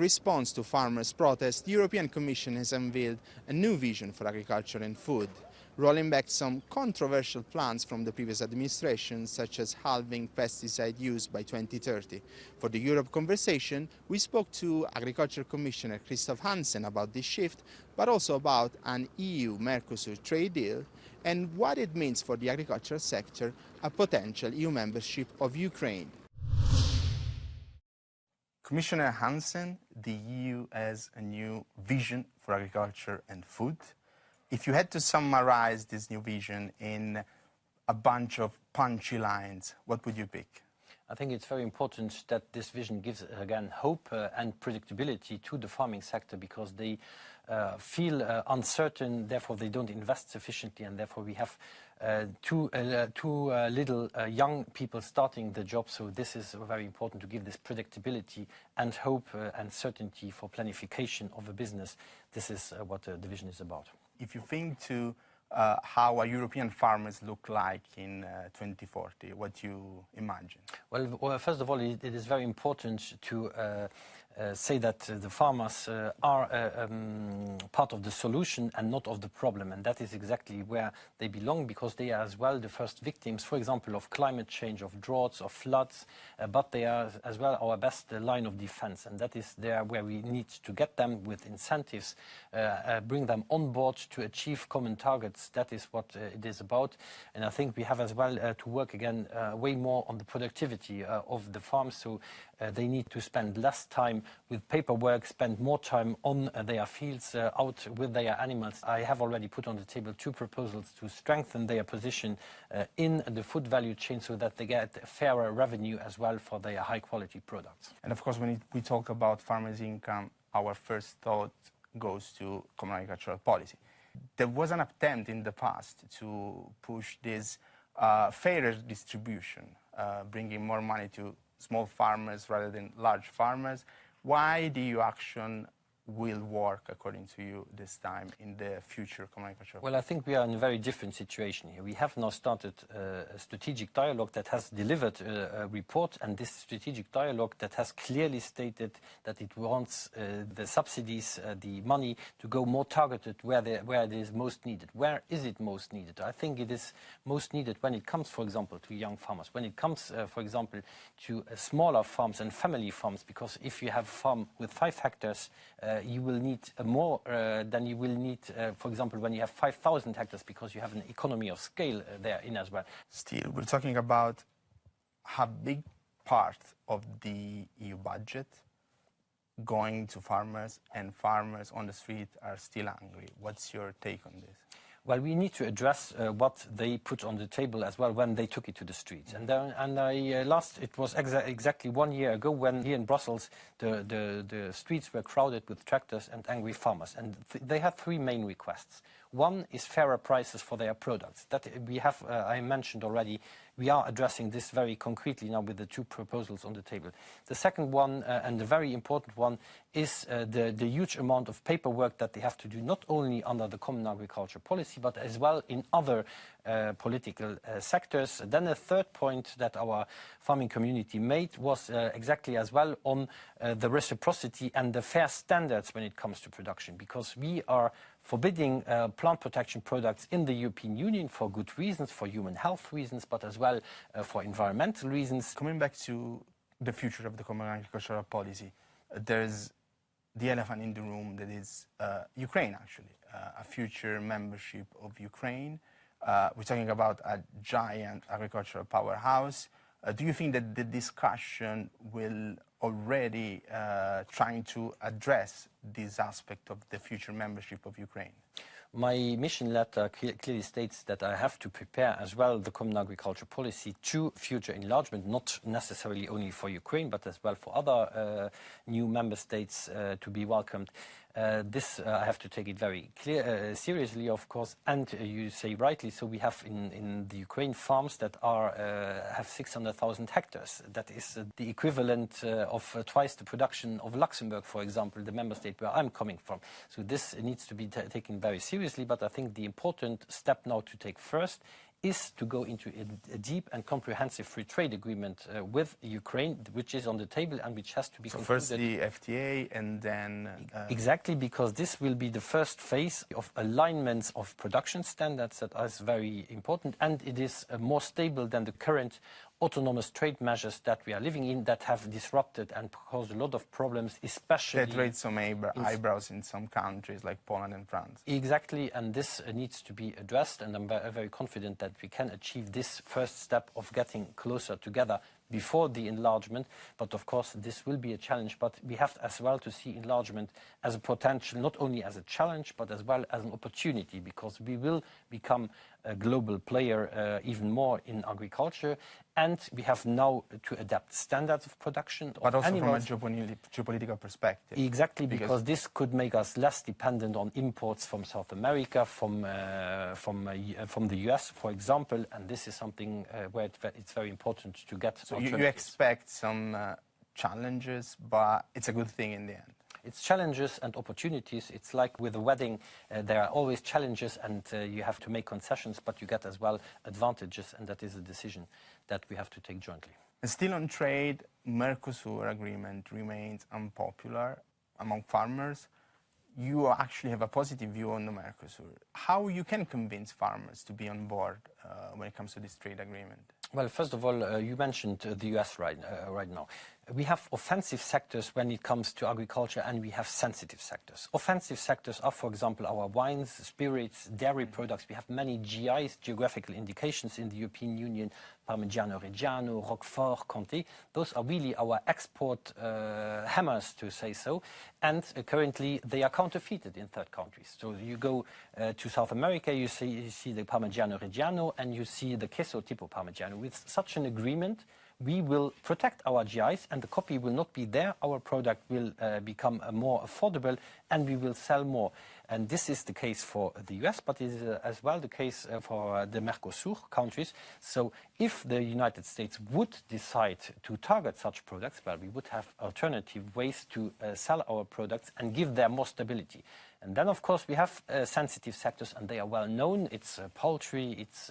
response to farmers' protests, the European Commission has unveiled a new vision for agriculture and food, rolling back some controversial plans from the previous administration, such as halving pesticide use by 2030. For the Europe conversation, we spoke to Agriculture Commissioner Christophe Hansen about this shift, but also about an EU-Mercosur trade deal and what it means for the agricultural sector, a potential EU membership of Ukraine. Commissioner Hansen, the EU has a new vision for agriculture and food. If you had to summarize this new vision in a bunch of punchy lines, what would you pick? I think it's very important that this vision gives, again, hope and predictability to the farming sector, because they feel uncertain, therefore they don't invest sufficiently, and therefore we have too little young people starting the job. So this is very important, to give this predictability and hope and certainty for planification of a business. This is what the vision is about. If you think to how European farmers look like in 2040, what you imagine? Well, first of all, it is very important to say that the farmers are part of the solution and not of the problem, and that is exactly where they belong, because they are as well the first victims, for example, of climate change, of droughts, of floods, but they are as well our best line of defense, and that is there where we need to get them with incentives, bring them on board to achieve common targets. That is what it is about, and I think we have as well to work again way more on the productivity of the farms, so they need to spend less time with paperwork, spend more time on their fields, out with their animals. I have already put on the table 2 proposals to strengthen their position in the food value chain, so that they get fairer revenue as well for their high-quality products. And of course, when we talk about farmers' income, our first thought goes to common agricultural policy. There was an attempt in the past to push this fairer distribution, bringing more money to small farmers rather than large farmers. Why the EU action will work, according to you, this time in the future common agricultural? Well, I think we are in a very different situation here. We have now started a strategic dialogue that has delivered a report, and this strategic dialogue that has clearly stated that it wants the subsidies, the money, to go more targeted where it is most needed. Where is it most needed? I think it is most needed when it comes, for example, to young farmers, when it comes, for example, to smaller farms and family farms, because if you have a farm with 5 hectares, you will need more than you will need, for example, when you have 5,000 hectares, because you have an economy of scale therein as well. Still, we're talking about a big part of the EU budget going to farmers, and farmers on the street are still hungry. What's your take on this? Well, we need to address what they put on the table as well when they took it to the streets. And it was exactly 1 year ago when here in Brussels the streets were crowded with tractors and angry farmers. And they have 3 main requests. One is fairer prices for their products. That we have, I mentioned already, we are addressing this very concretely now with the 2 proposals on the table. The second one, and the very important one, is the huge amount of paperwork that they have to do, not only under the common agriculture policy, but as well in other political sectors. Then a third point that our farming community made was exactly as well on the reciprocity and the fair standards when it comes to production, because we are forbidding plant protection products in the European Union for good reasons, for human health reasons, but as well for environmental reasons. Coming back to the future of the common agricultural policy, there's the elephant in the room that is Ukraine, actually, a future membership of Ukraine. We're talking about a giant agricultural powerhouse. Do you think that the discussion will already trying to address this aspect of the future membership of Ukraine? My mission letter clearly states that I have to prepare as well the common agriculture policy to future enlargement, not necessarily only for Ukraine, but as well for other new member states to be welcomed. This I have to take it very seriously, of course, and you say rightly so. We have in the Ukraine farms that are have 600,000 hectares. That is the equivalent of twice the production of Luxembourg, for example, the member state where I'm coming from. So this needs to be taken very seriously. But I think the important step now to take first is to go into a deep and comprehensive free trade agreement with Ukraine, which is on the table and which has to be concluded. First the FTA and then... Exactly, because this will be the first phase of alignments of production standards that is very important, and it is more stable than the current autonomous trade measures that we are living in that have disrupted and caused a lot of problems, especially... That raised some eyebrows in some countries like Poland and France. Exactly, and this needs to be addressed, and I'm very confident that we can achieve this first step of getting closer together before the enlargement. But of course this will be a challenge, but we have as well to see enlargement as a potential, not only as a challenge but as well as an opportunity, because we will become a global player even more in agriculture, and we have now to adapt standards of production of but also animals. from a geopolitical perspective. Exactly, because this could make us less dependent on imports from South America, from the US, for example, and this is something where it's very important to get. So you expect some challenges, but it's a good thing in the end. It's challenges and opportunities. It's like with a wedding, there are always challenges and you have to make concessions, but you get as well advantages, and that is a decision that we have to take jointly. And still on trade, Mercosur agreement remains unpopular among farmers. You actually have a positive view on the Mercosur. How you can convince farmers to be on board when it comes to this trade agreement? Well, first of all, you mentioned the US right now. We have offensive sectors when it comes to agriculture, and we have sensitive sectors. Offensive sectors are, for example, our wines, spirits, dairy products. We have many GIs, geographical indications, in the European Union: Parmigiano Reggiano, Roquefort, Comté. Those are really our export hammers, to say so. And currently, they are counterfeited in third countries. So you go to South America, you see the Parmigiano Reggiano, and you see the Queso Tipo Parmigiano. With such an agreement, we will protect our GIs, and the copy will not be there. Our product will become more affordable, and we will sell more. And this is the case for the US, but it is as well the case for the Mercosur countries. So if the United States would decide to target such products, well, we would have alternative ways to sell our products and give them more stability. And then, of course, we have sensitive sectors, and they are well known. It's poultry, it's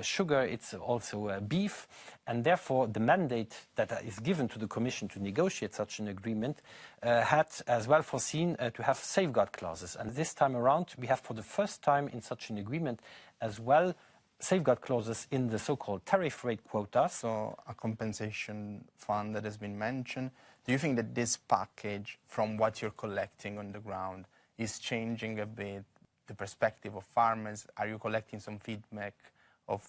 sugar, it's also beef. And therefore, the mandate that is given to the Commission to negotiate such an agreement had as well foreseen to have safeguard clauses. And this time around, we have for the first time in such an agreement as well safeguard clauses in the so-called tariff rate quotas. So a compensation fund that has been mentioned. Do you think that this package, from what you're collecting on the ground, is changing a bit the perspective of farmers? Are you collecting some feedback of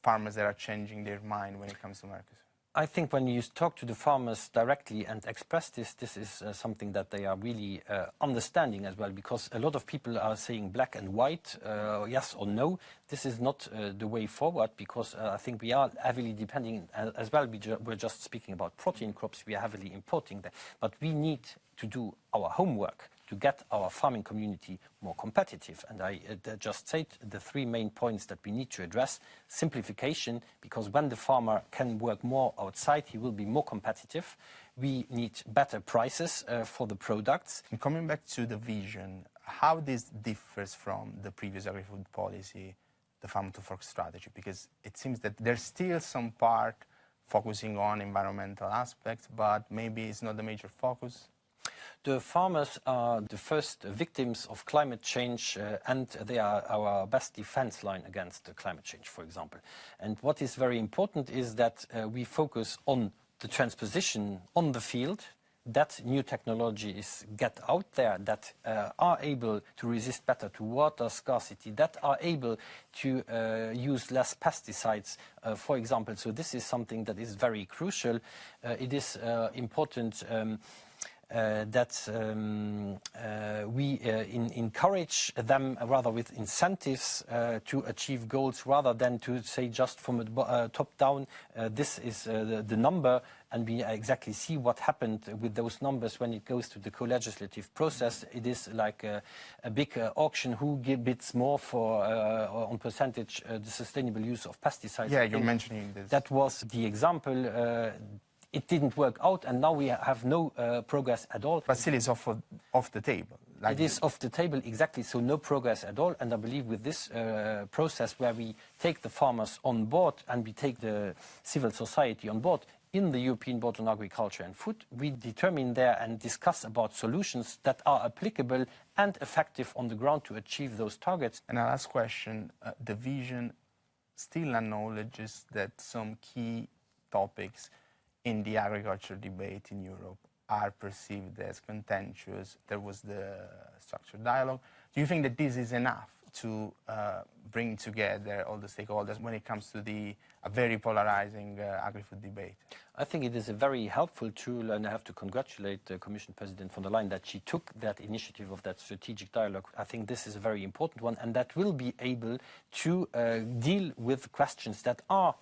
farmers that are changing their mind when it comes to Mercosur? I think when you talk to the farmers directly and express this is something that they are really understanding as well, because a lot of people are saying black and white, yes or no. This is not the way forward, because I think we are heavily depending as well. We're just speaking about protein crops. We are heavily importing them, but we need to do our homework to get our farming community more competitive. And I just said the three main points that we need to address. Simplification, because when the farmer can work more outside, he will be more competitive. We need better prices for the products. And coming back to the vision, how this differs from the previous agri-food policy, the farm-to-fork strategy, because it seems that there's still some part focusing on environmental aspects, but maybe it's not the major focus. The farmers are the first victims of climate change, and they are our best defense line against climate change, for example. And what is very important is that we focus on the transposition on the field, that new technologies get out there, that are able to resist better to water scarcity, that are able to use less pesticides, for example. So this is something that is very crucial. It is important that we encourage them rather with incentives to achieve goals, rather than to say just from a top down, this is the number, and we exactly see what happened with those numbers when it goes to the co-legislative process. It is like a big auction, who bids more for on percentage the sustainable use of pesticides. Yeah, you're mentioning this. That was the example. It didn't work out, and now we have no progress at all. But still, it's off the table. It is off the table, exactly, so no progress at all. And I believe with this process where we take the farmers on board and we take the civil society on board in the European Board on Agriculture and Food, we determine there and discuss about solutions that are applicable and effective on the ground to achieve those targets. And our last question, the vision still acknowledges that some key topics in the agriculture debate in Europe are perceived as contentious. There was the structured dialogue. Do you think that this is enough to bring together all the stakeholders when it comes to a very polarizing agri-food debate? I think it is a very helpful tool, and I have to congratulate Commission President von der Leyen that she took that initiative of that strategic dialogue. I think this is a very important one, and that will be able to deal with questions that are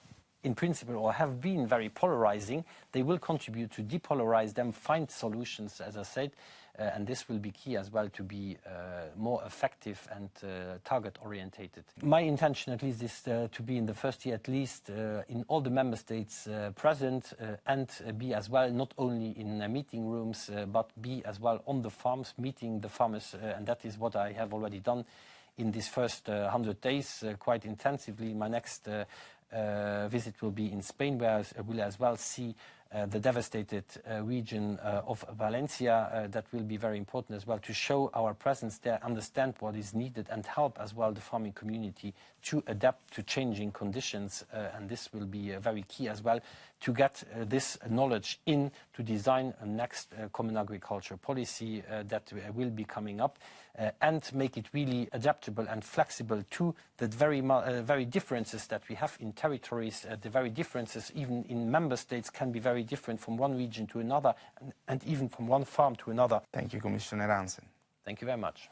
in principle or have been very polarizing. They will contribute to depolarize them, find solutions, as I said, and this will be key as well to be more effective and target-orientated. My intention at least is to be in the first year at least in all the member states present and be as well not only in meeting rooms but be as well on the farms, meeting the farmers, and that is what I have already done in these first 100 days quite intensively. My next visit will be in Spain, where I will as well see the devastated region of Valencia. That will be very important as well to show our presence there, understand what is needed, and help as well the farming community to adapt to changing conditions. And this will be very key as well to get this knowledge in to design a next common agriculture policy that will be coming up and make it really adaptable and flexible to the very differences that we have in territories. The very differences even in member states can be very different from one region to another and even from one farm to another. Thank you, Commissioner Hansen. Thank you very much.